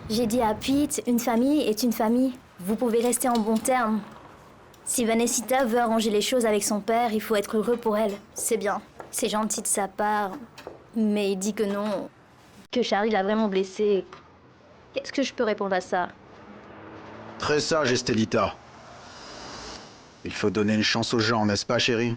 J'ai dit à Pete, une famille est une famille. Vous pouvez rester en bons termes. Si Vanessa veut arranger les choses avec son père, il faut être heureux pour elle. C'est bien. C'est gentil de sa part. Mais il dit que non. Que Charlie l'a vraiment blessé. Qu'est-ce que je peux répondre à ça? Très sage, Estelita. Il faut donner une chance aux gens, n'est-ce pas, chérie?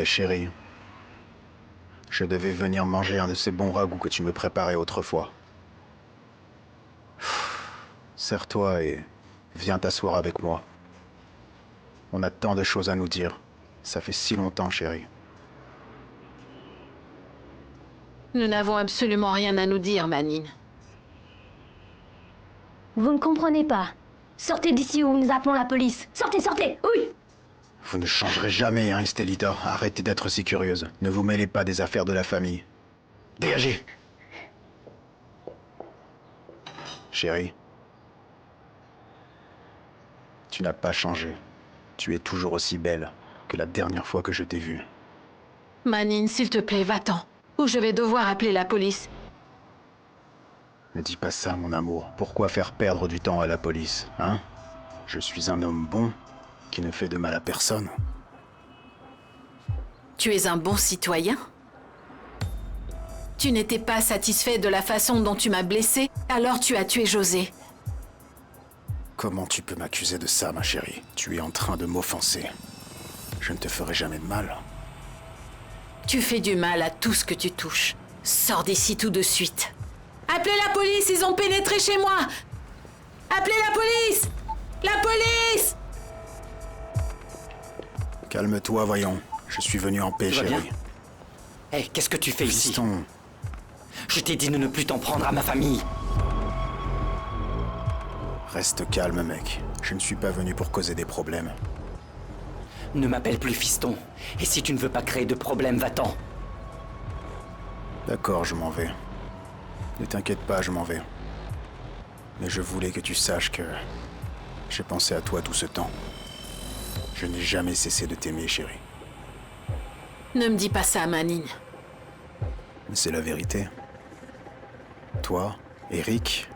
Chérie. Je devais venir manger un de ces bons ragoûts que tu me préparais autrefois. Serre-toi et viens t'asseoir avec moi. On a tant de choses à nous dire. Ça fait si longtemps, chérie. Nous n'avons absolument rien à nous dire, Manine. Vous ne comprenez pas. Sortez d'ici ou nous appelons la police. Sortez, sortez! Oui! Vous ne changerez jamais, hein, Estelita. Arrêtez d'être si curieuse. Ne vous mêlez pas des affaires de la famille. Dégagez! Chérie. Tu n'as pas changé. Tu es toujours aussi belle que la dernière fois que je t'ai vue. Manine, s'il te plaît, va-t'en. Ou je vais devoir appeler la police. Ne dis pas ça, mon amour. Pourquoi faire perdre du temps à la police, hein? Je suis un homme bon qui ne fait de mal à personne. Tu es un bon citoyen? Tu n'étais pas satisfait de la façon dont tu m'as blessé, alors tu as tué José. Comment tu peux m'accuser de ça, ma chérie? Tu es en train de m'offenser. Je ne te ferai jamais de mal. Tu fais du mal à tout ce que tu touches. Sors d'ici tout de suite. Appelez la police, ils ont pénétré chez moi! Appelez la police! La police! Calme-toi, voyons. Je suis venu en paix, Tout va chérie. bien? Hé, qu'est-ce que tu fais ici? Fiston, Je t'ai dit de ne plus t'en prendre à ma famille. reste calme, mec. Je ne suis pas venu pour causer des problèmes. Ne m'appelle plus fiston. Et si tu ne veux pas créer de problème, va-t'en. D'accord, je m'en vais. Ne t'inquiète pas, je m'en vais. Mais je voulais que tu saches que j'ai pensé à toi tout ce temps. Je n'ai jamais cessé de t'aimer, chérie. Ne me dis pas ça, Manine. Mais c'est la vérité. Toi, Eric,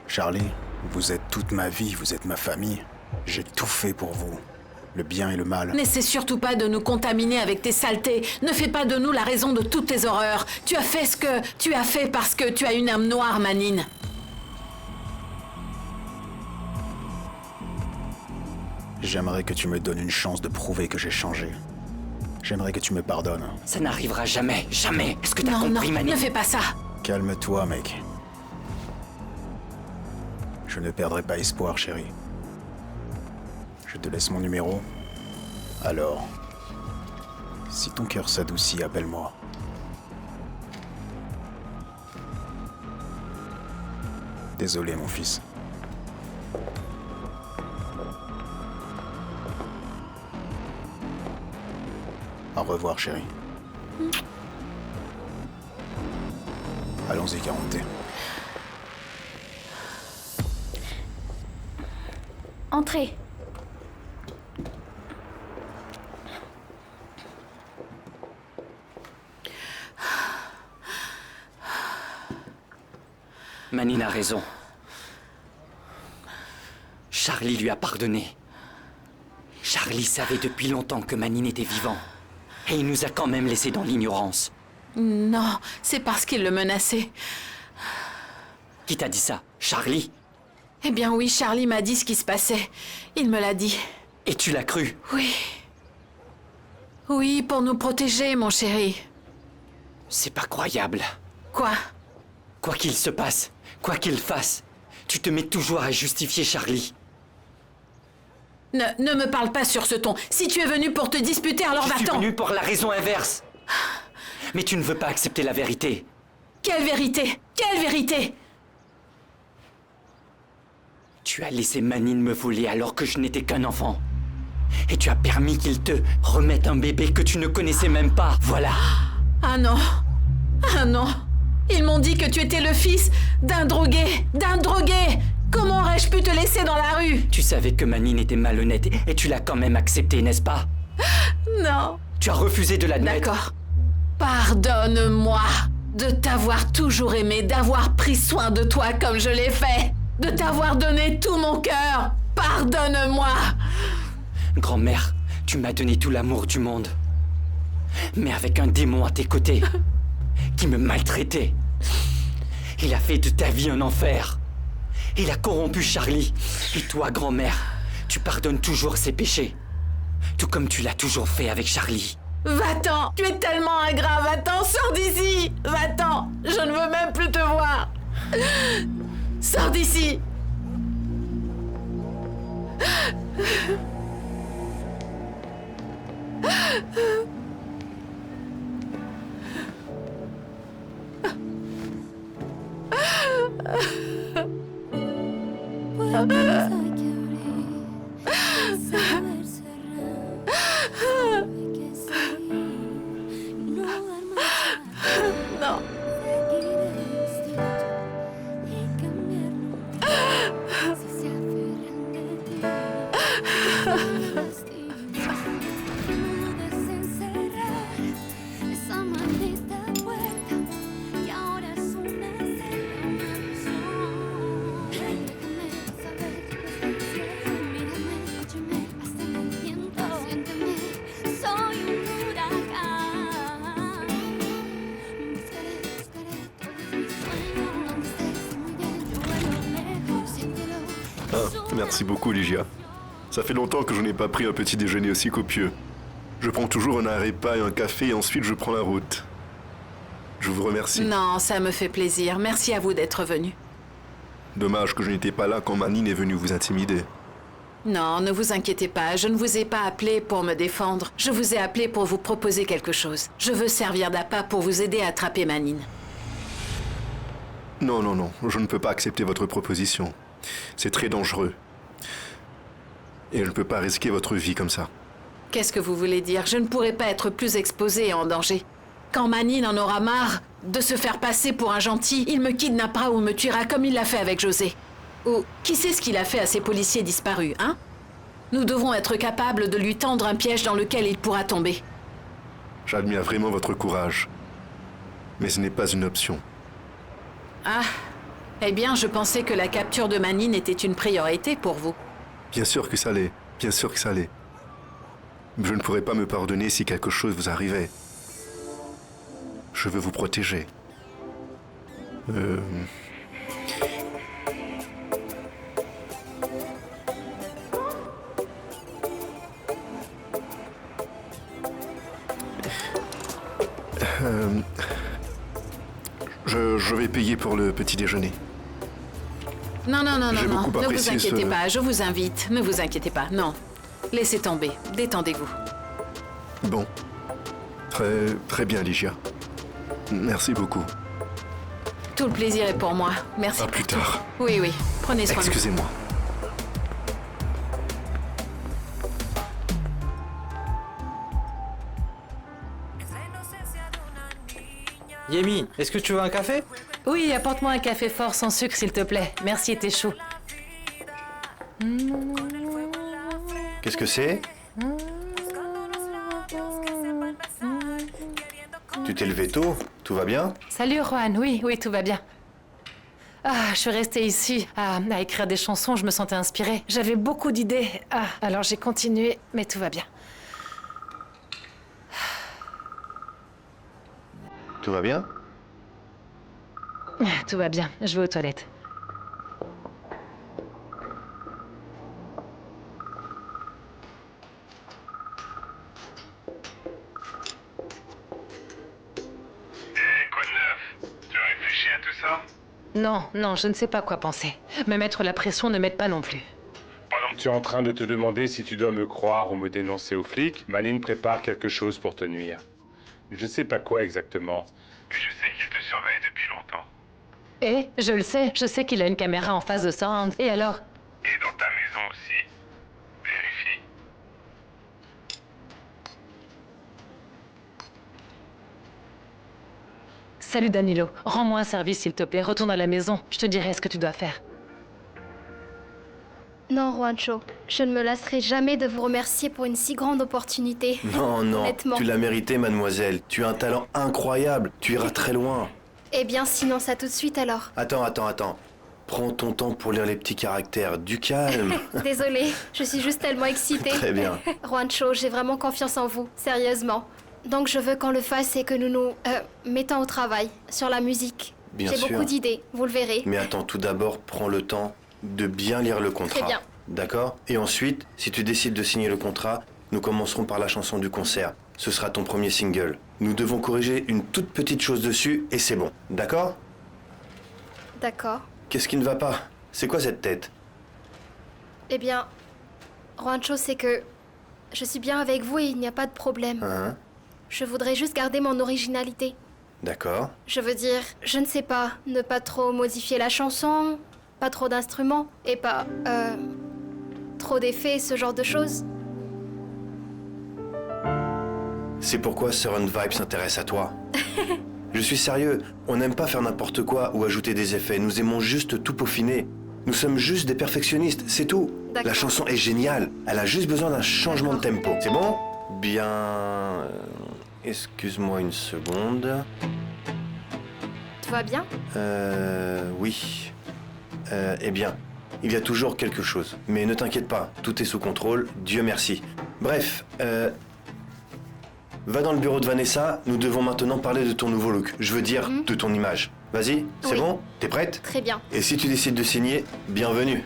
Charlie, vous êtes toute ma vie, vous êtes ma famille. J'ai tout fait pour vous. Le bien et le mal. N'essaie surtout pas de nous contaminer avec tes saletés. Ne fais pas de nous la raison de toutes tes horreurs. Tu as fait ce que tu as fait parce que tu as une âme noire, Manine. J'aimerais que tu me donnes une chance de prouver que j'ai changé. J'aimerais que tu me pardonnes. Ça n'arrivera jamais, jamais. Est-ce que t'as Non, compris, non, Manine? ne fais pas ça. Calme-toi, mec. Je ne perdrai pas espoir, chérie. Je te laisse mon numéro. Alors, si ton cœur s'adoucit, appelle-moi. Désolé, mon fils. Au revoir, chérie. Allons-y, Caronte. Entrez. Manine a raison. Charlie lui a pardonné. Charlie savait depuis longtemps que Manine était vivant. Et il nous a quand même laissés dans l'ignorance. Non, c'est parce qu'il le menaçait. Qui t'a dit ça? Charlie? Eh bien oui, Charlie m'a dit ce qui se passait. Il me l'a dit. Et tu l'as cru? Oui. Oui, pour nous protéger, mon chéri. C'est pas croyable. Quoi? Quoi qu'il se passe, quoi qu'il fasse, tu te mets toujours à justifier Charlie. Ne me parle pas sur ce ton. Si tu es venu pour te disputer, alors Je suis va-t'en. venu pour la raison inverse. Mais tu ne veux pas accepter la vérité. Quelle vérité? Quelle vérité? Tu as laissé Manine me voler alors que je n'étais qu'un enfant. Et tu as permis qu'il te remette un bébé que tu ne connaissais même pas. Voilà. Ah non. Ah non. Ils m'ont dit que tu étais le fils d'un drogué. D'un drogué! Comment aurais-je pu te laisser dans la rue? Tu savais que Manine était malhonnête et tu l'as quand même accepté, n'est-ce pas? Non. Tu as refusé de l'admettre. D'accord. Pardonne-moi de t'avoir toujours aimé, d'avoir pris soin de toi comme je l'ai fait, de t'avoir donné tout mon cœur. Pardonne-moi. Grand-mère, tu m'as donné tout l'amour du monde. Mais avec un démon à tes côtés, qui me maltraitait. Il a fait de ta vie un enfer. Il a corrompu Charlie. Et toi, grand-mère, tu pardonnes toujours ses péchés. Tout comme tu l'as toujours fait avec Charlie. Va-t'en, tu es tellement ingrat, va-t'en, sors d'ici. Va-t'en, je ne veux même plus te voir. Sors d'ici. Non. Merci beaucoup, Lygia. Ça fait longtemps que je n'ai pas pris un petit déjeuner aussi copieux. Je prends toujours un arepa et un café et ensuite je prends la route. Je vous remercie. Non, ça me fait plaisir. Merci à vous d'être venu. Dommage que je n'étais pas là quand Manine est venue vous intimider. Non, ne vous inquiétez pas. Je ne vous ai pas appelé pour me défendre. Je vous ai appelé pour vous proposer quelque chose. Je veux servir d'appât pour vous aider à attraper Manine. Non, non, non, je ne peux pas accepter votre proposition. C'est très dangereux. Et je ne peux pas risquer votre vie comme ça. Qu'est-ce que vous voulez dire? Je ne pourrai pas être plus exposée et en danger. Quand Manine en aura marre de se faire passer pour un gentil, il me kidnappera ou me tuera comme il l'a fait avec José. Ou qui sait ce qu'il a fait à ces policiers disparus, hein? Nous devons être capables de lui tendre un piège dans lequel il pourra tomber. J'admire vraiment votre courage. Mais ce n'est pas une option. Ah, eh bien, je pensais que la capture de Manine était une priorité pour vous. Bien sûr que ça l'est. Bien sûr que ça l'est. Je ne pourrais pas me pardonner si quelque chose vous arrivait. Je veux vous protéger. Je vais payer pour le petit déjeuner. Non, non, non, non, J'ai non. beaucoup Ne vous apprécié inquiétez ce- pas, je vous invite. Ne vous inquiétez pas, non. Laissez tomber, détendez-vous. Bon. Très bien, Lygia. Merci beaucoup. Tout le plaisir est pour moi. Merci À pour plus tout. tard. Oui, oui. Prenez soin de vous. Excusez-moi. Yemi, est-ce que tu veux un café? Oui, apporte-moi un café fort sans sucre, s'il te plaît. Merci, t'es chaud. Qu'est-ce que c'est? Tu t'es levé tôt? Tout va bien? Salut, Juan. Oui, oui, tout va bien. Ah, je suis restée ici à écrire des chansons, je me sentais inspirée. J'avais beaucoup d'idées. Ah, alors j'ai continué, mais tout va bien. Tout va bien? Tout va bien, je vais aux toilettes. Quoi de neuf? Tu as réfléchi à tout ça? Non, non, je ne sais pas quoi penser. Me mettre la pression ne m'aide pas non plus. Pendant que tu es en train de te demander si tu dois me croire ou me dénoncer aux flics, Manine prépare quelque chose pour te nuire. Je ne sais pas quoi exactement. Mais je sais qu'il te surveille depuis longtemps. Et je sais qu'il a une caméra en face de Sound. Et alors? Et dans ta maison aussi. Vérifie. Salut Danilo. Rends-moi un service s'il te plaît. Retourne à la maison. Je te dirai ce que tu dois faire. Non, Juancho, je ne me lasserai jamais de vous remercier pour une si grande opportunité. Non, non, Honnêtement. tu l'as mérité, mademoiselle. Tu as un talent incroyable. Tu iras très loin. Eh bien, sinon ça tout de suite alors. Attends. Prends ton temps pour lire les petits caractères. Du calme. Désolée, je suis juste tellement excitée. Très bien. Juancho, j'ai vraiment confiance en vous, sérieusement. Donc je veux qu'on le fasse et que nous nous mettons au travail sur la musique. Bien J'ai sûr. beaucoup d'idées, vous le verrez. Mais attends, tout d'abord, prends le temps de bien lire le contrat. Très bien. D'accord? Et ensuite, si tu décides de signer le contrat, nous commencerons par la chanson du concert. Ce sera ton premier single. Nous devons corriger une toute petite chose dessus et c'est bon. D'accord? D'accord. Qu'est-ce qui ne va pas? C'est quoi cette tête? Eh bien, Juancho, c'est que je suis bien avec vous et il n'y a pas de problème. Hein? Je voudrais juste garder mon originalité. D'accord. Je veux dire, je ne sais pas, ne pas trop modifier la chanson, pas trop d'instruments, et pas, trop d'effets, ce genre de choses. C'est pourquoi Surround Vibe s'intéresse à toi. Je suis sérieux, on n'aime pas faire n'importe quoi ou ajouter des effets, nous aimons juste tout peaufiner. Nous sommes juste des perfectionnistes, c'est tout. D'accord. La chanson est géniale, elle a juste besoin d'un changement de tempo. C'est bon? Bien... excuse-moi une seconde. Tout va bien? Oui. Eh bien, il y a toujours quelque chose. Mais ne t'inquiète pas, tout est sous contrôle, Dieu merci. Bref, va dans le bureau de Vanessa, nous devons maintenant parler de ton nouveau look. Je veux dire, de ton image. Vas-y, c'est Oui. bon? T'es prête? Très bien. Et si tu décides de signer, bienvenue.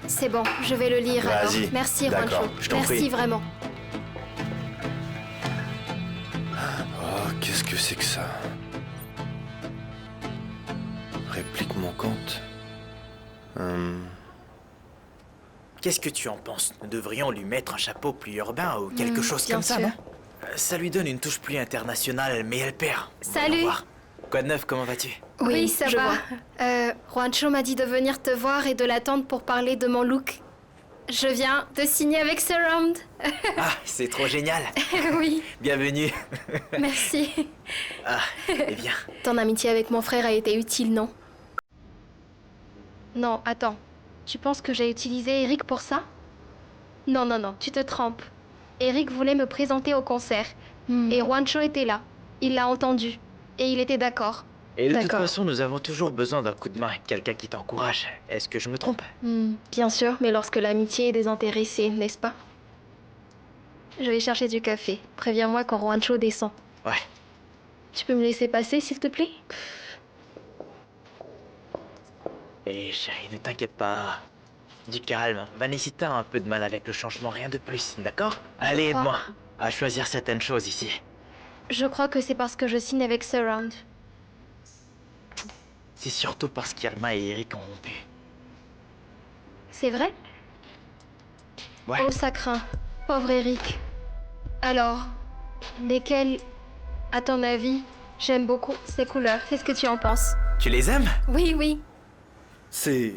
C'est bon, je vais le lire alors. Vas-y. Merci, D'accord, Juancho. je t'en Merci prie. vraiment. Oh, qu'est-ce que c'est que ça? Réplique manquante. Qu'est-ce que tu en penses? Nous devrions lui mettre un chapeau plus urbain ou quelque chose bien comme ça, sûr. non? Ça lui donne une touche plus internationale, mais elle perd. Voyons Salut. voir. Quoi de neuf, comment vas-tu? Oui, ça va. Juancho m'a dit de venir te voir et de l'attendre pour parler de mon look. Je viens de signer avec Surround. Ah, c'est trop génial. Oui, Bienvenue. merci. Ah, eh bien. Ton amitié avec mon frère a été utile, non? Non, attends. Tu penses que j'ai utilisé Eric pour ça? Non, tu te trompes. Eric voulait me présenter au concert. Et Juancho était là. Il l'a entendu. Et il était d'accord. Et de toute D'accord. façon, nous avons toujours besoin d'un coup de main, quelqu'un qui t'encourage. Est-ce que je me trompe? Bien sûr, mais lorsque l'amitié est désintéressée, n'est-ce pas? Je vais chercher du café. Préviens-moi quand Juancho descend. Ouais. Tu peux me laisser passer, s'il te plaît? Et chérie, ne t'inquiète pas. Du calme. Vanessa a un peu de mal avec le changement, rien de plus, d'accord? Allez, crois. aide-moi à choisir certaines choses ici. Je crois que c'est parce que je signe avec Surround. C'est surtout parce qu'Irma et Eric ont rompu. C'est vrai? Ouais. Oh, ça craint. Pauvre Eric. Alors, lesquelles, à ton avis, j'aime beaucoup ces couleurs? Qu'est-ce que tu en penses? Tu les aimes? Oui. C'est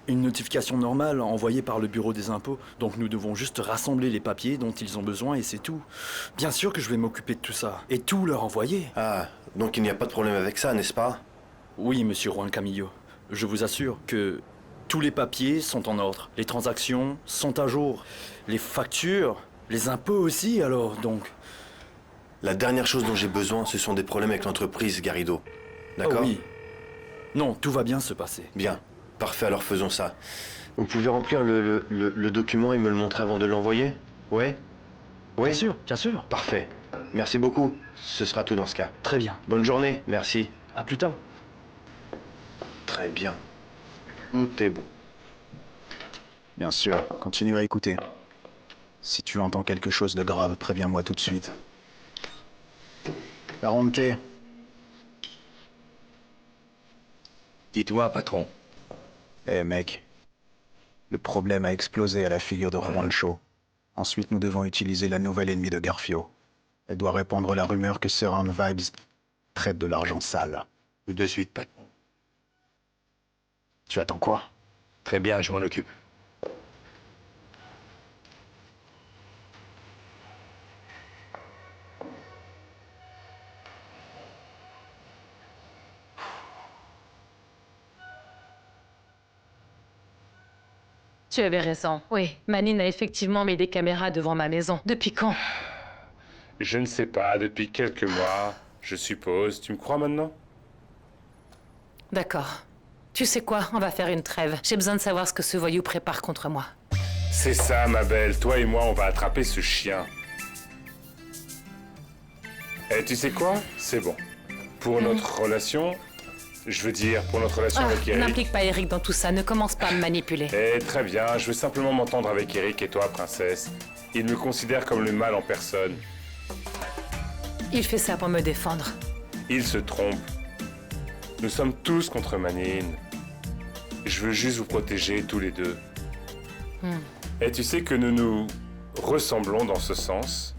une notification normale envoyée par le bureau des impôts, donc nous devons juste rassembler les papiers dont ils ont besoin et c'est tout. Bien sûr que je vais m'occuper de tout ça, et tout leur envoyer. Ah, donc il n'y a pas de problème avec ça, n'est-ce pas? Oui, monsieur Juan Camillo, je vous assure que tous les papiers sont en ordre. Les transactions sont à jour. Les factures, les impôts aussi, alors donc... La dernière chose dont j'ai besoin, ce sont des problèmes avec l'entreprise, Garrido. D'accord? Oh oui. Non, tout va bien se passer. Bien. Parfait, alors faisons ça. Vous pouvez remplir le document et me le montrer avant de l'envoyer? Ouais? Oui? Bien sûr. Parfait. Merci beaucoup. Ce sera tout dans ce cas. Très bien. Bonne journée. Merci. À plus tard. Très bien. Tout est bon. Bien sûr, continue à écouter. Si tu entends quelque chose de grave, préviens-moi tout de suite. Caronte. Dis-toi, patron. Eh mec, le problème a explosé à la figure de Juancho. Ensuite, nous devons utiliser la nouvelle ennemie de Garfio. Elle doit répandre la rumeur que Surround Vibes traite de l'argent sale. Tout de suite, patron. Tu attends quoi? Très bien, je m'en occupe. Tu avais raison, oui. Manine a effectivement mis des caméras devant ma maison. Depuis quand? Je ne sais pas, depuis quelques mois, je suppose. Tu me crois maintenant? D'accord. Tu sais quoi? On va faire une trêve. J'ai besoin de savoir ce que ce voyou prépare contre moi. C'est ça, ma belle. Toi et moi, on va attraper ce chien. Et tu sais quoi? C'est bon. Pour notre relation... Je veux dire, pour notre relation avec Eric... N'implique pas Eric dans tout ça. Ne commence pas à me manipuler. Eh, très bien. Je veux simplement m'entendre avec Eric et toi, princesse. Il me considère comme le mal en personne. Il fait ça pour me défendre. Il se trompe. Nous sommes tous contre Manine. Je veux juste vous protéger tous les deux. Et tu sais que nous nous ressemblons dans ce sens?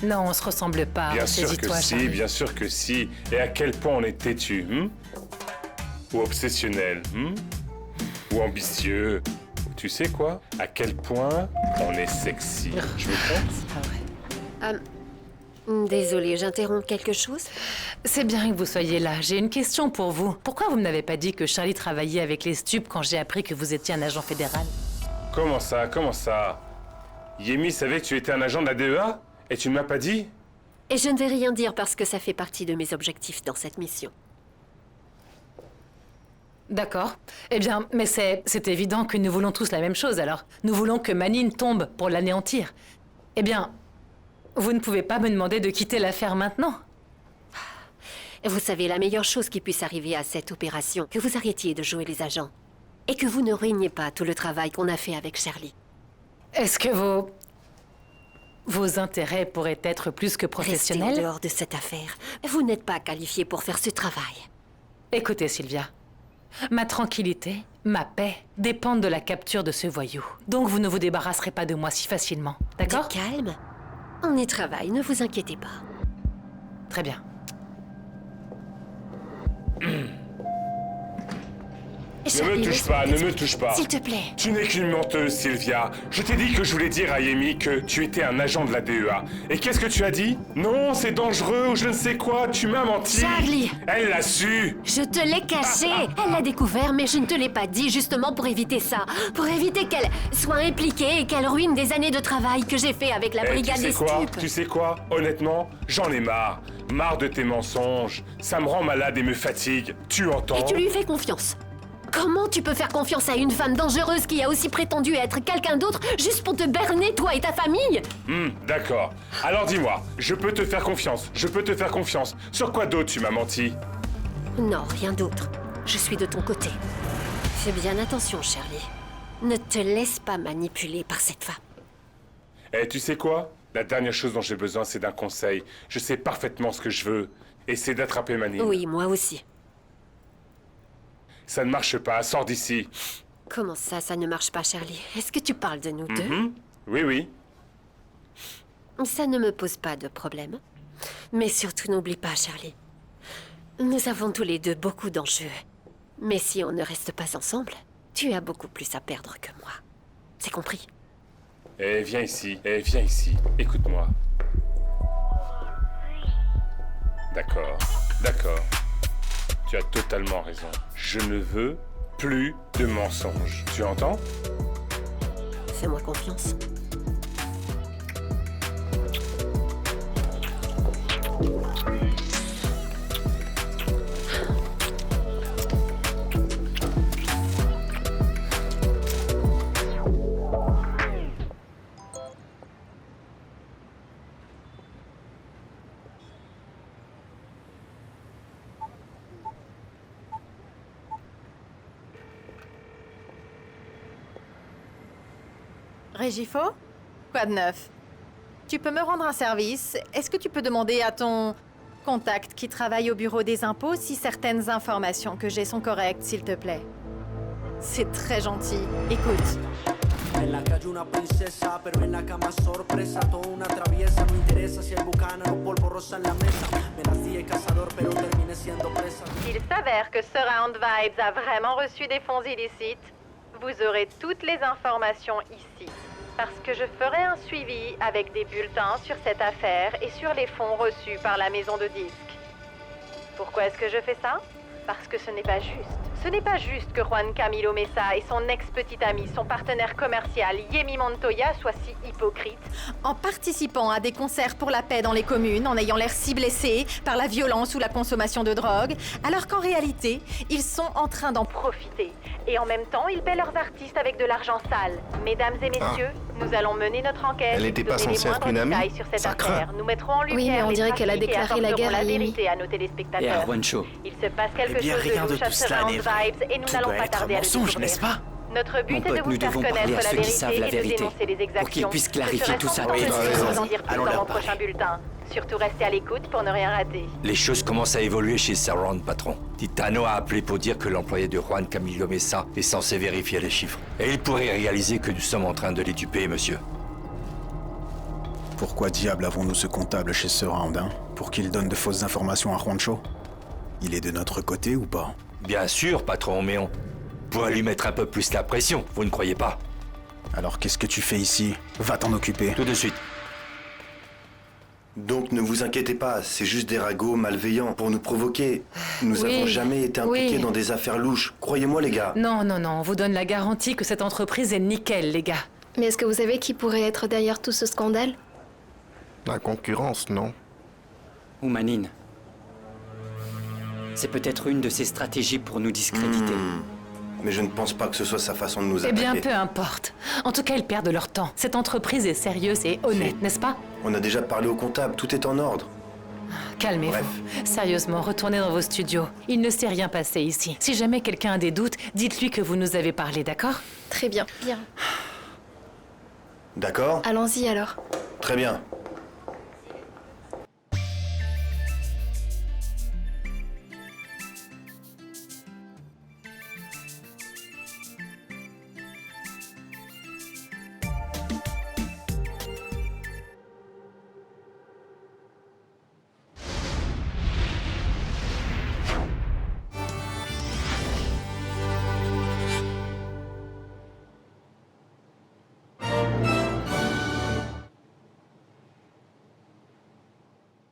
Non, on se ressemble pas. Bien sûr que si, Charlie. bien sûr que si. Et à quel point on est têtu, ou obsessionnel, ou ambitieux. Tu sais quoi? À quel point on est sexy. Je me trompe? C'est pas vrai. Désolée, j'interromps quelque chose? C'est bien que vous soyez là. J'ai une question pour vous. Pourquoi vous ne m'avez pas dit que Charlie travaillait avec les stupes quand j'ai appris que vous étiez un agent fédéral? Comment ça? Comment ça? Yemi savait que tu étais un agent de la DEA? Et tu ne m'as pas dit? Et je ne vais rien dire parce que ça fait partie de mes objectifs dans cette mission. D'accord. Eh bien, mais c'est évident que nous voulons tous la même chose, alors. Nous voulons que Manine tombe pour l'anéantir. Eh bien, vous ne pouvez pas me demander de quitter l'affaire maintenant. Vous savez, la meilleure chose qui puisse arriver à cette opération, que vous arrêtiez de jouer les agents. Et que vous ne ruiniez pas tout le travail qu'on a fait avec Charlie. Est-ce que vos intérêts pourraient être plus que professionnels? Restez en dehors de cette affaire. Vous n'êtes pas qualifié pour faire ce travail. Écoutez, Sylvia. Ma tranquillité, ma paix, dépendent de la capture de ce voyou. Donc vous ne vous débarrasserez pas de moi si facilement, d'accord? Du calme. On y travaille, ne vous inquiétez pas. Très bien. Ne me touche pas, ne me touche pas. S'il te plaît. Tu n'es qu'une menteuse, Sylvia. Je t'ai dit que je voulais dire à Yemi que tu étais un agent de la DEA. Et qu'est-ce que tu as dit? Non, c'est dangereux ou je ne sais quoi, tu m'as menti. Charlie! Elle l'a su. Je te l'ai caché. Elle l'a découvert, mais je ne te l'ai pas dit justement pour éviter ça. Pour éviter qu'elle soit impliquée et qu'elle ruine des années de travail que j'ai fait avec la brigade des stupes. Tu sais quoi? Honnêtement, j'en ai marre. Marre de tes mensonges. Ça me rend malade et me fatigue. Tu entends? Et tu lui fais confiance. Comment tu peux faire confiance à une femme dangereuse qui a aussi prétendu être quelqu'un d'autre juste pour te berner, toi et ta famille? D'accord. Alors dis-moi, je peux te faire confiance. Je peux te faire confiance. Sur quoi d'autre tu m'as menti? Non, rien d'autre. Je suis de ton côté. Fais bien attention, Charlie. Ne te laisse pas manipuler par cette femme. Eh, tu sais quoi? La dernière chose dont j'ai besoin, c'est d'un conseil. Je sais parfaitement ce que je veux. Et c'est d'attraper Manine. Oui, moi aussi. Ça ne marche pas, sors d'ici. Comment ça ne marche pas, Charlie? Est-ce que tu parles de nous deux? Oui, oui. Ça ne me pose pas de problème. Mais surtout, n'oublie pas, Charlie. Nous avons tous les deux beaucoup d'enjeux. Mais si on ne reste pas ensemble, tu as beaucoup plus à perdre que moi. C'est compris? Eh, viens ici. Eh, viens ici. Écoute-moi. D'accord, d'accord. Tu as totalement raison. Je ne veux plus de mensonges. Tu entends? Fais-moi confiance. Régifo? Quoi de neuf? Tu peux me rendre un service? Est-ce que tu peux demander à ton contact qui travaille au bureau des impôts si certaines informations que j'ai sont correctes, s'il te plaît? C'est très gentil. Écoute. En la calle una princesa, pero en la cama sorpresa, toda una traviesa, no interesa si hay bucana o polvo rosa en la mesa. Me nací el cazador, pero terminé siendo presa. Il s'avère que Surround Vibes a vraiment reçu des fonds illicites. Vous aurez toutes les informations ici. Parce que je ferai un suivi avec des bulletins sur cette affaire et sur les fonds reçus par la maison de disques. Pourquoi est-ce que je fais ça? Parce que ce n'est pas juste. Ce n'est pas juste que Juan Camilo Mesa et son ex-petit ami, son partenaire commercial Yemi Montoya soient si hypocrites en participant à des concerts pour la paix dans les communes, en ayant l'air si blessés par la violence ou la consommation de drogue, alors qu'en réalité, ils sont en train d'en profiter. Et en même temps, ils paient leurs artistes avec de l'argent sale. Mesdames et messieurs, nous allons mener notre enquête. Elle n'était pas censée être une amie? sur cette Ça craint. affaire. Nous mettrons en lumière Oui, mais on les dirait qu'elle a trafics et déclaré la apporterons guerre à la Yemi. vérité à nos Et à téléspectateurs. Juancho. Il se passe quelque Eh bien, chose rien de de louche tout à cela Surround n'est vrai. Vibes et nous Tout n'allons doit pas être tarder à le mensonge, découvrir. n'est-ce pas? Notre but Mon est de pote, vous nous faire devons connaître parler à la ceux qui savent la vérité et de vérité, dénoncer les exactions. pour qu'ils puissent Je clarifier serai tout ça. contente de Oui, vous raison. en dire plus Allons dans leur mon parler. prochain bulletin. Surtout restez à l'écoute pour ne rien rater. Les choses commencent à évoluer chez Surround, patron. Titano a appelé pour dire que l'employé de Juan Camilo Mesa est censé vérifier les chiffres. Et il pourrait réaliser que nous sommes en train de les duper, monsieur. Pourquoi diable avons-nous ce comptable chez Surround, hein? Pour qu'il donne de fausses informations à Juancho? Il est de notre côté ou pas? Bien sûr, patron, mais on pourrait lui mettre un peu plus la pression, vous ne croyez pas? Alors qu'est-ce que tu fais ici? Va t'en occuper. Tout de suite. Donc ne vous inquiétez pas, c'est juste des ragots malveillants pour nous provoquer. Nous Oui, avons jamais été impliqués oui. dans des affaires louches. Croyez-moi les gars. Non, non, non, on vous donne la garantie que cette entreprise est nickel, les gars. Mais est-ce que vous savez qui pourrait être derrière tout ce scandale? La concurrence, non? Ou Manine. C'est peut-être une de ses stratégies pour nous discréditer. Mais je ne pense pas que ce soit sa façon de nous Eh attaquer. bien, peu importe. En tout cas, ils perdent leur temps. Cette entreprise est sérieuse et honnête, n'est-ce pas? On a déjà parlé au comptable, tout est en ordre. Calmez-vous. Bref. Sérieusement, retournez dans vos studios. Il ne s'est rien passé ici. Si jamais quelqu'un a des doutes, dites-lui que vous nous avez parlé, d'accord? Très bien. Bien. D'accord? Allons-y alors. Très bien.